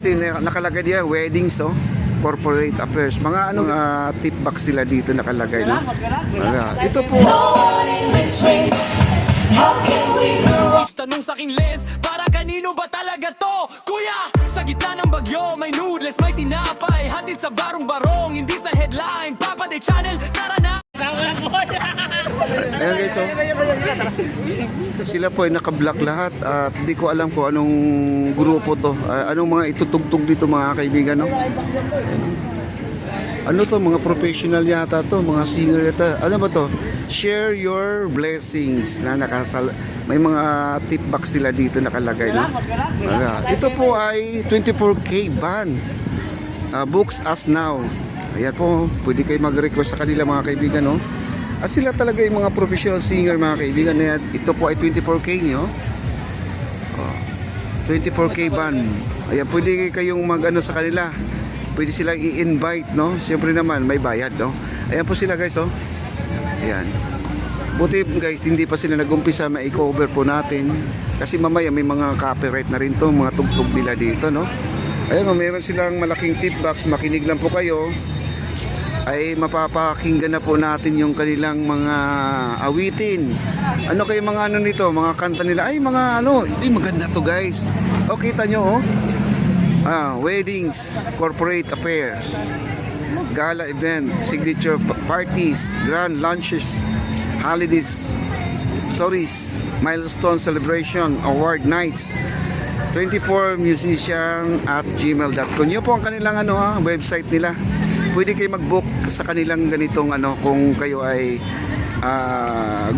Kasi nakalagay diyan weddings, oh, corporate affairs. Mga anong tip box nila dito nakalagay, no? Ito po. Tanong sa aking lens, para kanino ba talaga to? Kuya, sa gitna ng bagyo, may noodles, may tinapay, hatid sa barong-barong, hindi sa headline. Papa de Channel, tara na! Ayan guys, oh. Sila po ay naka-block lahat at hindi ko alam kung anong grupo to. Anong mga itutugtog dito mga kaibigan, no? Ayan. Ano to, mga professional yata to, mga singer yata. Ano ba to? Share your blessings na may mga tip box nila dito nakalagay, no? Ito po ay 24K ban. Books us now. Ayan po, pwede kayo mag-request sa kanila mga kaibigan, no? At sila talaga yung mga professional singer mga kaibigan. Ito po ay 24K nyo. 24K ban. Ayan, pwede kayong mag-ano sa kanila. Pwede silang i-invite, no? Siyempre naman, may bayad, no? Ayan po sila guys, oh. Ayan. Buti guys, hindi pa sila nag-umpisa, ma-cover po natin. Kasi mamaya may mga copyright na rin to, mga tugtog nila dito, no? Ayan, meron silang malaking tip box. Makinig lang po kayo. Ay mapapakinggan na po natin yung kanilang mga awitin. Ano kayo mga ano nito, mga kanta nila? Ay mga ano, maganda to guys. O kita nyo, oh. Weddings, corporate affairs, gala event, signature parties, grand lunches, holidays, stories, milestone celebration, award nights, 24 musician at gmail.com. Yun po ang kanilang website nila. Pwede kayo mag-book sa kanilang ganitong kung kayo ay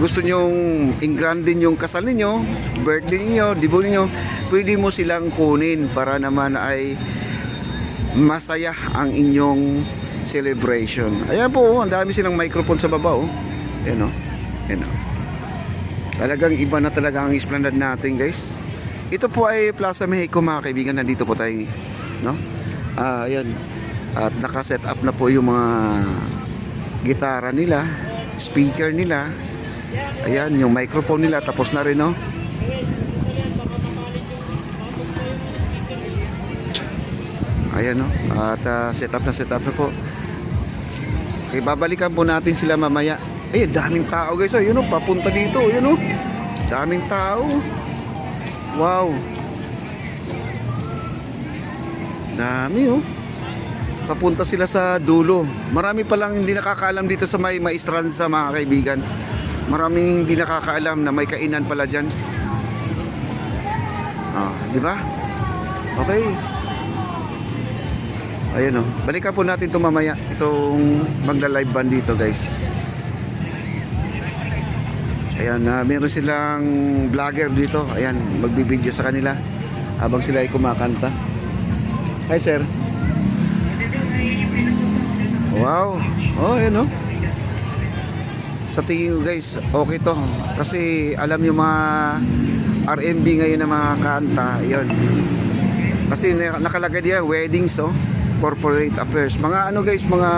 gusto nyong ingrandin yung kasal ninyo, birthday niyo, debut niyo, pwede mo silang kunin para naman ay masaya ang inyong celebration. Ayan po, ang dami silang microphone sa baba, oh. Ayan, oh. Ayan, oh. Talagang iba na talaga ang esplanade natin, guys. Ito po ay Plaza Mexico mga kaibigan, nandito po tayo, no? Ayan. At naka-set up na po yung mga gitara nila, speaker nila. Ayan, yung microphone nila tapos na rin, no? Ayan, no? At set up na po. Okay, babalikan po natin sila mamaya. Ay, daming tao guys, oh. Yun, oh, papunta dito, yun, oh. Daming tao. Wow. Dami, oh. Papunta sila sa dulo. Marami pa lang hindi nakakaalam dito sa may Maestranza mga kaibigan. Maraming hindi nakakaalam na may kainan pala dyan. Di ba? Okay. Ayan, oh. Balikan po natin ito mamaya. Itong magla-live band dito guys. Ayan, meron silang vlogger dito. Ayan, magbibideo sa kanila habang sila ay kumakanta. Hi sir. Wow. Oh, ayan, oh. Sa tingin ko guys, okay to. Kasi alam yung mga R&B ngayon na mga kanta, yun. Kasi nakalagay diyan weddings, oh, corporate affairs. Mga guys, mga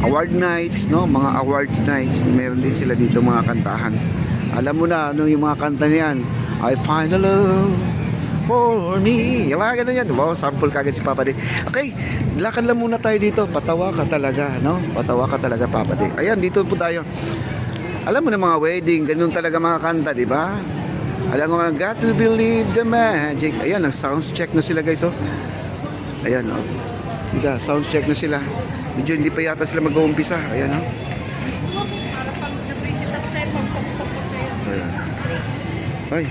award nights, no? Mga award nights. Meron din sila dito mga kantahan. Alam mo na ano yung mga kanta niyan. I find a love for me. Yung mga ganun yan. Wow, sample kagad si Papa D. Okay, lakad lang muna tayo dito. Patawa ka talaga, no? Patawa ka talaga, Papa D. Ayan, dito po tayo. Alam mo na mga wedding, ganun talaga mga kanta, di ba? Alam mo nga, got to believe the magic. Ayan, nag-sound check na sila guys, oh. Ayan, oh. Diba, sound check na sila. Medyo hindi pa yata sila mag-uumpisa. Ayan, oh. Ayan. Ay.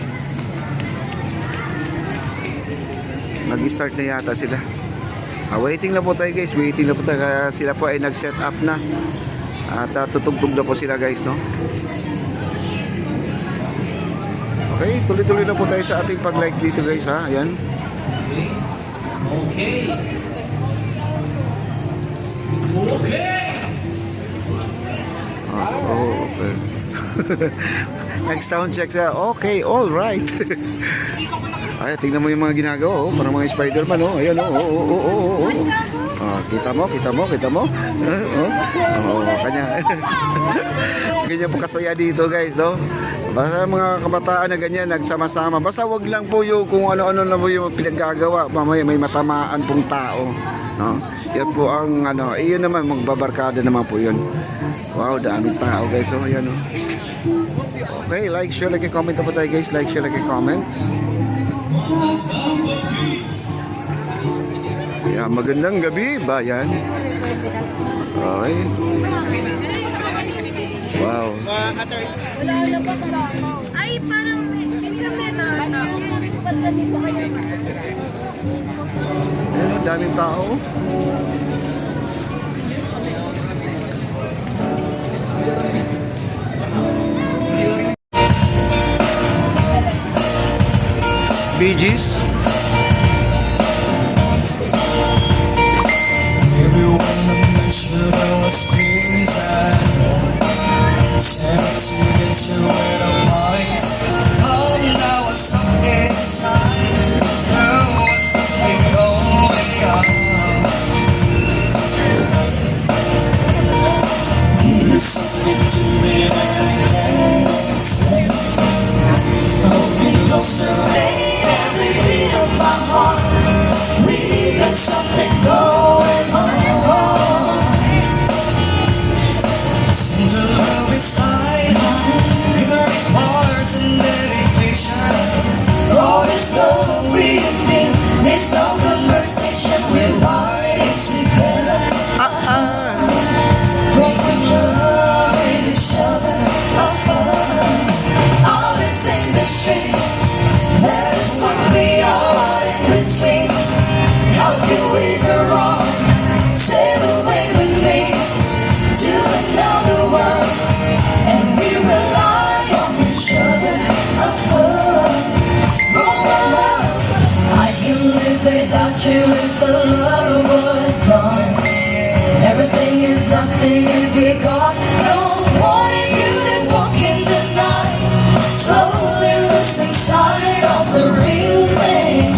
Mag-start na yata sila. Waiting na po tayo guys. Waiting na po tayo. Kaya sila po ay nag-set up na. At tutugtog na po sila guys, no? Okay, tuloy-tuloy na po tayo sa ating pag-like dito guys, ha? Ayan. Okay. Okay. Okay. Nag-sound check siya. Okay, all right. Ay, tingnan mo yung mga ginagawa, oh. Parang mga Spider-Man, oh. Ayan, oh. Kita mo? Kanya. Ganyan po kasaya dito, guys, oh. Basta mga kabataan na ganyan, nagsama-sama. Basta wag lang po yung kung ano-ano na po yung pinaggagawa. Mamaya may matamaan pong tao. No? Yan po ang iyon naman, magbabarkada naman po yun. Wow, daming tao, guys. Oh, ayan, oh. Okay, like, share, like, comment po tayo, guys. Like, share, like, comment. Yeah, magandang gabi, bayan. Okay. Wow. Ay, parang minsan may na-spot kasi po kayo. Ayan, oh, daming tao. Bee Gees. Everyone mentioned I was crazy. 17 into it a fight. Oh, now was something inside. There was something going on. You did something to me that I can't explain. Oh, we lost the rain, every beat of my heart. We got something going on. Tender love is fine, it requires some dedication. All this love we feel, there's no conversation. We're riding together, breaking love in each other. Always in the street, that is what we are in between. How can we go wrong? Sail away with me to another world, and we rely on each other. I can live without you if the love was gone. Everything is nothing if you're gone. Don't want you to walk in the night, slowly losing sight of the real thing.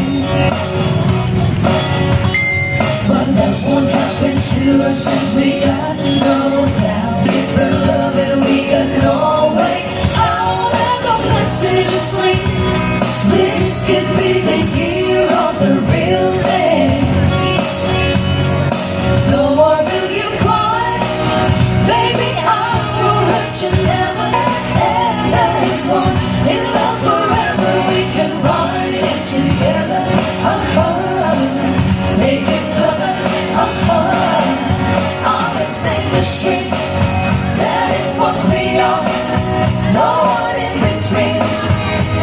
But that won't happen to us since we got no doubt. If we love it, we got no way out. And the message is clear. This could be the year of the real thing. No more will you cry, baby, I will hurt you never. And there is one in love forever. We can ride it together. Make it better. Always in the street, that is what we are. No one in between.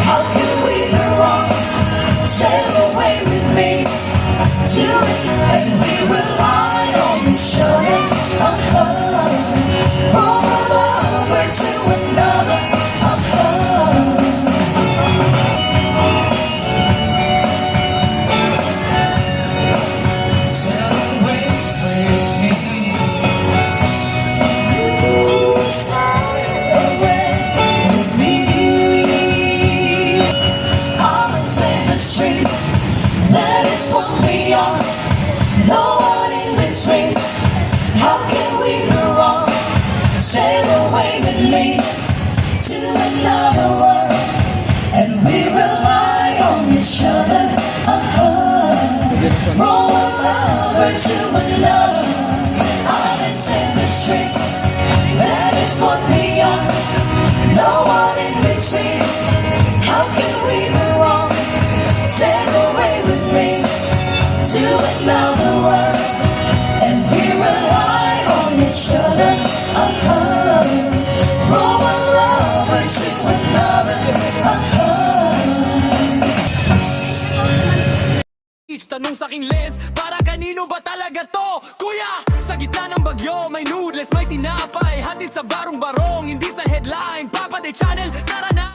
How can we go wrong? Sail away with me to it, and we rely on each other. From one lover to another. Sail away with me. Sail away with me. Always in the street, that is what we are. No one in between. How can we go wrong? Sail away with me to another world, and we rely on each other. From one lover to another. Always in the street, that is what we are. No one in between. How can we go wrong? Sail away with me to another world, and we rely on each other. From one lover to another. Each tanong sa aking lens, para kanino ba talaga to? Kuya, sa gitna ng bagyo, may noodles, may tinapay, hatid sa barong-barong, hindi sa headline, Papa de Channel, tara na!